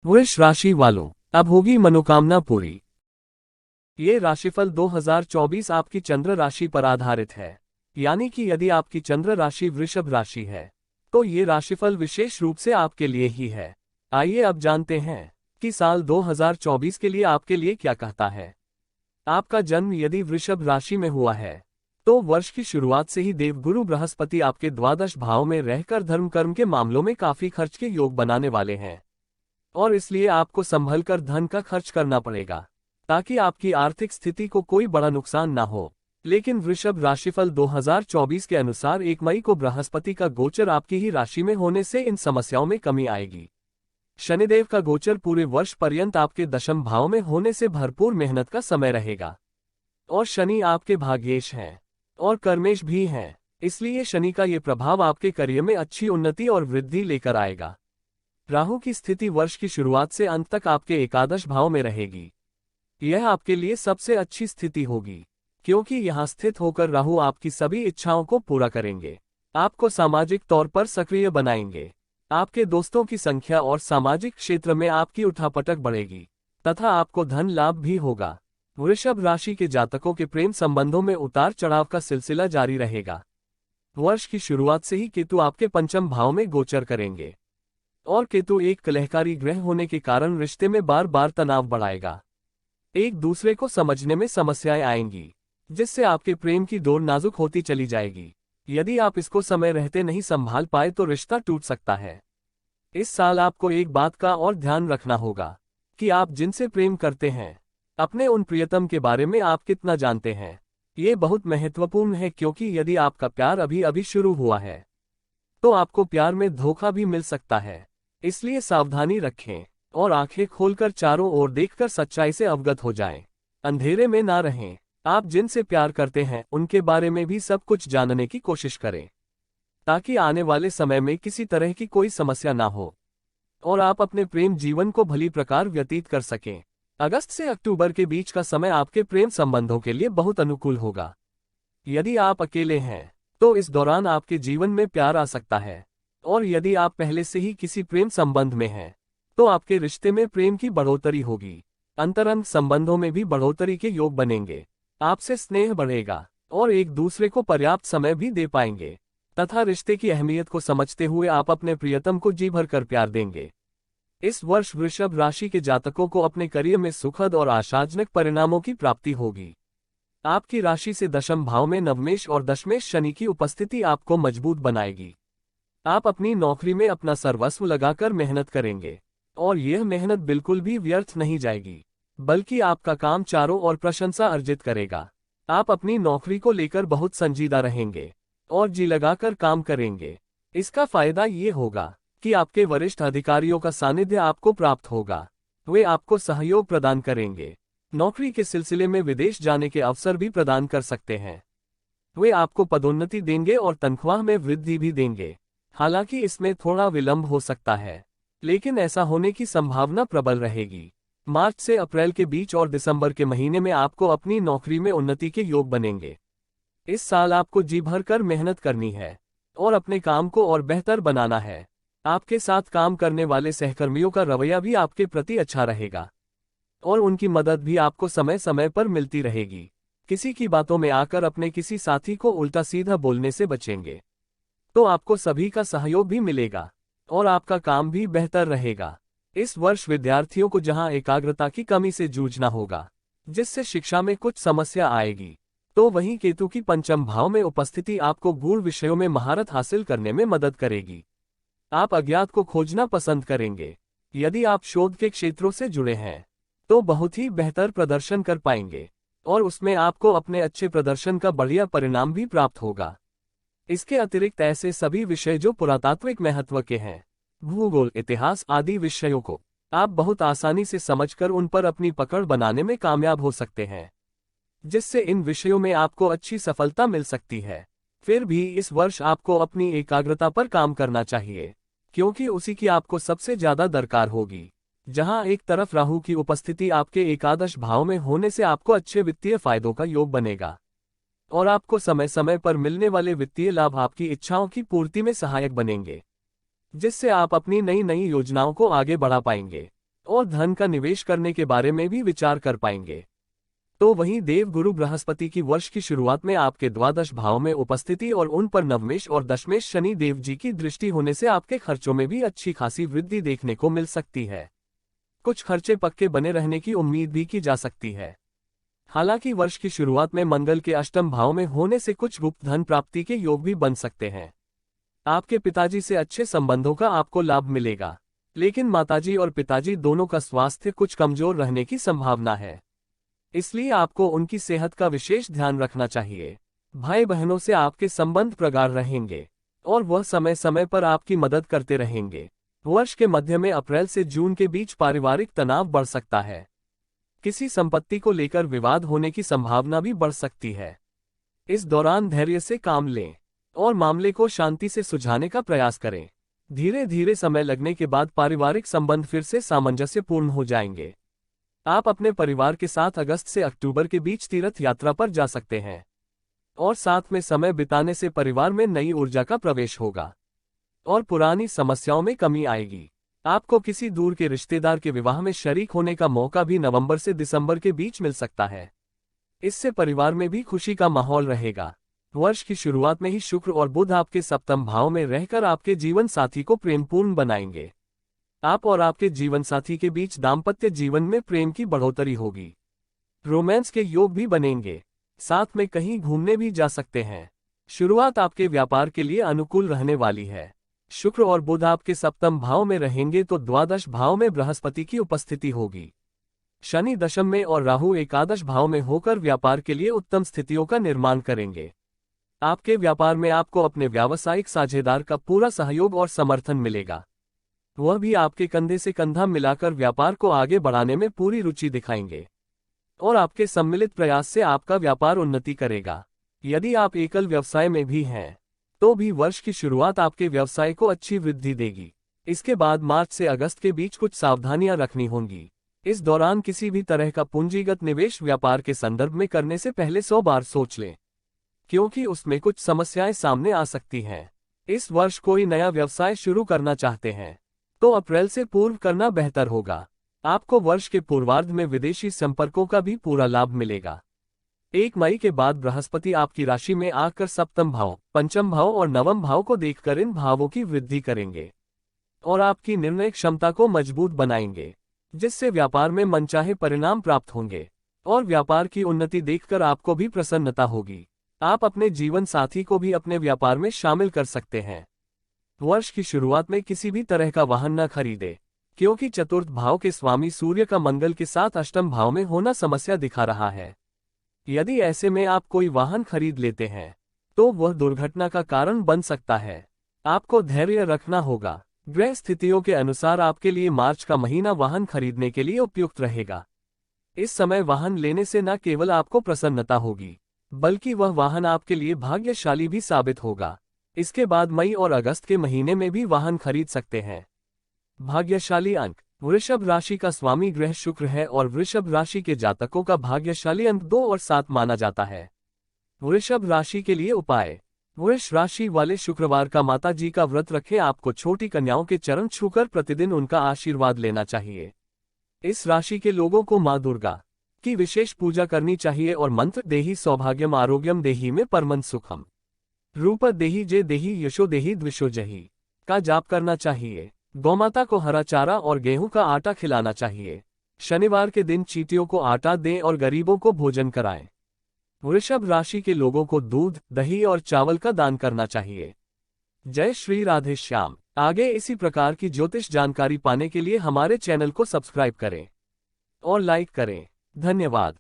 वृष राशि वालों, अब होगी मनोकामना पूरी। ये राशिफल 2024 आपकी चंद्र राशि पर आधारित है। यानी कि यदि आपकी चंद्र राशि वृषभ राशि है तो ये राशिफल विशेष रूप से आपके लिए ही है। आइए अब जानते हैं कि साल 2024 के लिए आपके लिए क्या कहता है। आपका जन्म यदि वृषभ राशि में हुआ है तो वर्ष की शुरुआत से ही देवगुरु बृहस्पति आपके द्वादश भाव में रहकर धर्म कर्म के मामलों में काफी खर्च के योग बनाने वाले हैं और इसलिए आपको संभल कर धन का खर्च करना पड़ेगा ताकि आपकी आर्थिक स्थिति को कोई बड़ा नुकसान ना हो। लेकिन वृषभ राशिफल 2024 के अनुसार 1 मई को बृहस्पति का गोचर आपकी ही राशि में होने से इन समस्याओं में कमी आएगी। शनिदेव का गोचर पूरे वर्ष पर्यंत आपके दशम भाव में होने से भरपूर मेहनत का समय रहेगा और शनि आपके भाग्येश हैं और कर्मेश भी हैं, इसलिए शनि का ये प्रभाव आपके करियर में अच्छी उन्नति और वृद्धि लेकर आएगा। राहु की स्थिति वर्ष की शुरुआत से अंत तक आपके एकादश भाव में रहेगी। यह आपके लिए सबसे अच्छी स्थिति होगी क्योंकि यहाँ स्थित होकर राहु आपकी सभी इच्छाओं को पूरा करेंगे, आपको सामाजिक तौर पर सक्रिय बनाएंगे, आपके दोस्तों की संख्या और सामाजिक क्षेत्र में आपकी उठापटक बढ़ेगी तथा आपको धन लाभ भी होगा। वृषभ राशि के जातकों के प्रेम संबंधों में उतार चढ़ाव का सिलसिला जारी रहेगा। वर्ष की शुरुआत से ही केतु आपके पंचम भाव में गोचर करेंगे और केतु एक कलहकारी ग्रह होने के कारण रिश्ते में बार बार तनाव बढ़ाएगा। एक दूसरे को समझने में समस्याएं आएंगी जिससे आपके प्रेम की डोर नाजुक होती चली जाएगी। यदि आप इसको समय रहते नहीं संभाल पाए तो रिश्ता टूट सकता है। इस साल आपको एक बात का और ध्यान रखना होगा कि आप जिनसे प्रेम करते हैं अपने उन प्रियतम के बारे में आप कितना जानते हैं। ये बहुत महत्वपूर्ण है क्योंकि यदि आपका प्यार अभी अभी शुरू हुआ है तो आपको प्यार में धोखा भी मिल सकता है, इसलिए सावधानी रखें और आंखें खोलकर चारों ओर देखकर सच्चाई से अवगत हो जाएं। अंधेरे में ना रहें। आप जिनसे प्यार करते हैं उनके बारे में भी सब कुछ जानने की कोशिश करें ताकि आने वाले समय में किसी तरह की कोई समस्या ना हो और आप अपने प्रेम जीवन को भली प्रकार व्यतीत कर सकें। अगस्त से अक्टूबर के बीच का समय आपके प्रेम संबंधों के लिए बहुत अनुकूल होगा। यदि आप अकेले हैं तो इस दौरान आपके जीवन में प्यार आ सकता है और यदि आप पहले से ही किसी प्रेम संबंध में हैं तो आपके रिश्ते में प्रेम की बढ़ोतरी होगी। अंतरंग संबंधों में भी बढ़ोतरी के योग बनेंगे, आपसे स्नेह बढ़ेगा और एक दूसरे को पर्याप्त समय भी दे पाएंगे तथा रिश्ते की अहमियत को समझते हुए आप अपने प्रियतम को जी भर कर प्यार देंगे। इस वर्ष वृषभ राशि के जातकों को अपने करियर में सुखद और आशाजनक परिणामों की प्राप्ति होगी। आपकी राशि से दशम भाव में नवमेश और दशमेश शनि की उपस्थिति आपको मजबूत बनाएगी। आप अपनी नौकरी में अपना सर्वस्व लगाकर मेहनत करेंगे और यह मेहनत बिल्कुल भी व्यर्थ नहीं जाएगी, बल्कि आपका काम चारों ओर प्रशंसा अर्जित करेगा। आप अपनी नौकरी को लेकर बहुत संजीदा रहेंगे और जी लगाकर काम करेंगे। इसका फायदा ये होगा कि आपके वरिष्ठ अधिकारियों का सानिध्य आपको प्राप्त होगा, वे आपको सहयोग प्रदान करेंगे। नौकरी के सिलसिले में विदेश जाने के अवसर भी प्रदान कर सकते हैं। वे आपको पदोन्नति देंगे और तनख्वाह में वृद्धि भी देंगे। हालांकि इसमें थोड़ा विलंब हो सकता है, लेकिन ऐसा होने की संभावना प्रबल रहेगी। मार्च से अप्रैल के बीच और दिसंबर के महीने में आपको अपनी नौकरी में उन्नति के योग बनेंगे। इस साल आपको जी भर कर मेहनत करनी है और अपने काम को और बेहतर बनाना है। आपके साथ काम करने वाले सहकर्मियों का रवैया भी आपके प्रति अच्छा रहेगा और उनकी मदद भी आपको समय समय पर मिलती रहेगी। किसी की बातों में आकर अपने किसी साथी को उल्टा सीधा बोलने से बचेंगे तो आपको सभी का सहयोग भी मिलेगा और आपका काम भी बेहतर रहेगा। इस वर्ष विद्यार्थियों को जहां एकाग्रता की कमी से जूझना होगा, जिससे शिक्षा में कुछ समस्या आएगी, तो वहीं केतु की पंचम भाव में उपस्थिति आपको गूढ़ विषयों में महारत हासिल करने में मदद करेगी। आप अज्ञात को खोजना पसंद करेंगे। यदि आप शोध के क्षेत्रों से जुड़े हैं तो बहुत ही बेहतर प्रदर्शन कर पाएंगे और उसमें आपको अपने अच्छे प्रदर्शन का बढ़िया परिणाम भी प्राप्त होगा। इसके अतिरिक्त ऐसे सभी विषय जो पुरातात्विक महत्व के हैं, भूगोल, इतिहास आदि विषयों को आप बहुत आसानी से समझकर उन पर अपनी पकड़ बनाने में कामयाब हो सकते हैं, जिससे इन विषयों में आपको अच्छी सफलता मिल सकती है। फिर भी इस वर्ष आपको अपनी एकाग्रता पर काम करना चाहिए क्योंकि उसी की आपको सबसे ज्यादा दरकार होगी। जहां एक तरफ राहु की उपस्थिति आपके एकादश भाव में होने से आपको अच्छे वित्तीय फायदों का योग बनेगा और आपको समय समय पर मिलने वाले वित्तीय लाभ आपकी इच्छाओं की पूर्ति में सहायक बनेंगे, जिससे आप अपनी नई नई योजनाओं को आगे बढ़ा पाएंगे। और धन का निवेश करने के बारे में भी विचार कर पाएंगे। तो वहीं देव गुरु बृहस्पति की वर्ष की शुरुआत में आपके द्वादश भाव में उपस्थिति और उन पर नवमेश और दशमेश शनि देव जी की दृष्टि होने से आपके खर्चों में भी अच्छी खासी वृद्धि देखने को मिल सकती है। कुछ खर्चे पक्के बने रहने की उम्मीद भी की जा सकती है। हालांकि वर्ष की शुरुआत में मंगल के अष्टम भाव में होने से कुछ गुप्त धन प्राप्ति के योग भी बन सकते हैं। आपके पिताजी से अच्छे संबंधों का आपको लाभ मिलेगा, लेकिन माताजी और पिताजी दोनों का स्वास्थ्य कुछ कमजोर रहने की संभावना है, इसलिए आपको उनकी सेहत का विशेष ध्यान रखना चाहिए। भाई बहनों से आपके संबंध प्रगाढ़ रहेंगे और वह समय समय पर आपकी मदद करते रहेंगे। वर्ष के मध्य में अप्रैल से जून के बीच पारिवारिक तनाव बढ़ सकता है। किसी संपत्ति को लेकर विवाद होने की संभावना भी बढ़ सकती है। इस दौरान धैर्य से काम लें और मामले को शांति से सुलझाने का प्रयास करें। धीरे धीरे समय लगने के बाद पारिवारिक संबंध फिर से सामंजस्यपूर्ण हो जाएंगे। आप अपने परिवार के साथ अगस्त से अक्टूबर के बीच तीर्थ यात्रा पर जा सकते हैं और साथ में समय बिताने से परिवार में नई ऊर्जा का प्रवेश होगा और पुरानी समस्याओं में कमी आएगी। आपको किसी दूर के रिश्तेदार के विवाह में शरीक होने का मौका भी नवंबर से दिसंबर के बीच मिल सकता है। इससे परिवार में भी खुशी का माहौल रहेगा। वर्ष की शुरुआत में ही शुक्र और बुध आपके सप्तम भाव में रहकर आपके जीवन साथी को प्रेमपूर्ण बनाएंगे। आप और आपके जीवन साथी के बीच दाम्पत्य जीवन में प्रेम की बढ़ोतरी होगी। रोमांस के योग भी बनेंगे। साथ में कहीं घूमने भी जा सकते हैं। शुरुआत आपके व्यापार के लिए अनुकूल रहने वाली है। शुक्र और बुध आपके सप्तम भाव में रहेंगे तो द्वादश भाव में बृहस्पति की उपस्थिति होगी। शनि दशम में और राहु एकादश भाव में होकर व्यापार के लिए उत्तम स्थितियों का निर्माण करेंगे। आपके व्यापार में आपको अपने व्यावसायिक साझेदार का पूरा सहयोग और समर्थन मिलेगा। वह भी आपके कंधे से कंधा मिलाकर व्यापार को आगे बढ़ाने में पूरी रुचि दिखाएंगे और आपके सम्मिलित प्रयास से आपका व्यापार उन्नति करेगा। यदि आप एकल व्यवसाय में भी हैं तो भी वर्ष की शुरुआत आपके व्यवसाय को अच्छी वृद्धि देगी। इसके बाद मार्च से अगस्त के बीच कुछ सावधानियां रखनी होंगी। इस दौरान किसी भी तरह का पूंजीगत निवेश व्यापार के संदर्भ में करने से पहले 100 बार सोच लें, क्योंकि उसमें कुछ समस्याएं सामने आ सकती हैं। इस वर्ष कोई नया व्यवसाय शुरू करना चाहते हैं तो अप्रैल से पूर्व करना बेहतर होगा। आपको वर्ष के पूर्वार्ध में विदेशी संपर्कों का भी पूरा लाभ मिलेगा। 1 मई के बाद बृहस्पति आपकी राशि में आकर सप्तम भाव, पंचम भाव और नवम भाव को देखकर इन भावों की वृद्धि करेंगे और आपकी निर्णय क्षमता को मजबूत बनाएंगे, जिससे व्यापार में मनचाहे परिणाम प्राप्त होंगे और व्यापार की उन्नति देखकर आपको भी प्रसन्नता होगी। आप अपने जीवन साथी को भी अपने व्यापार में शामिल कर सकते हैं। वर्ष की शुरुआत में किसी भी तरह का वाहन न खरीदे, क्योंकि चतुर्थ भाव के स्वामी सूर्य का मंगल के साथ अष्टम भाव में होना समस्या दिखा रहा है। यदि ऐसे में आप कोई वाहन खरीद लेते हैं तो वह दुर्घटना का कारण बन सकता है। आपको धैर्य रखना होगा। ग्रह स्थितियों के अनुसार आपके लिए मार्च का महीना वाहन खरीदने के लिए उपयुक्त रहेगा। इस समय वाहन लेने से न केवल आपको प्रसन्नता होगी, बल्कि वह वाहन आपके लिए भाग्यशाली भी साबित होगा। इसके बाद मई और अगस्त के महीने में भी वाहन खरीद सकते हैं। भाग्यशाली अंक। वृषभ राशि का स्वामी ग्रह शुक्र है और वृषभ राशि के जातकों का भाग्यशाली अंक 2 और 7 माना जाता है। वृषभ राशि के लिए उपाय। वृष राशि वाले शुक्रवार का माता जी का व्रत रखें। आपको छोटी कन्याओं के चरण छूकर प्रतिदिन उनका आशीर्वाद लेना चाहिए। इस राशि के लोगों को मां दुर्गा की विशेष पूजा करनी चाहिए और मंत्र देहि सौभाग्यम आरोग्यम देहि में परमं सुखम रूप देहि जे देहि यशो देहि द्विषो जहि का जाप करना चाहिए। गौमाता को हरा चारा और गेहूं का आटा खिलाना चाहिए। शनिवार के दिन चींटियों को आटा दें और गरीबों को भोजन कराएं। वृषभ राशि के लोगों को दूध, दही और चावल का दान करना चाहिए। जय श्री राधे श्याम। आगे इसी प्रकार की ज्योतिष जानकारी पाने के लिए हमारे चैनल को सब्सक्राइब करें और लाइक करें। धन्यवाद।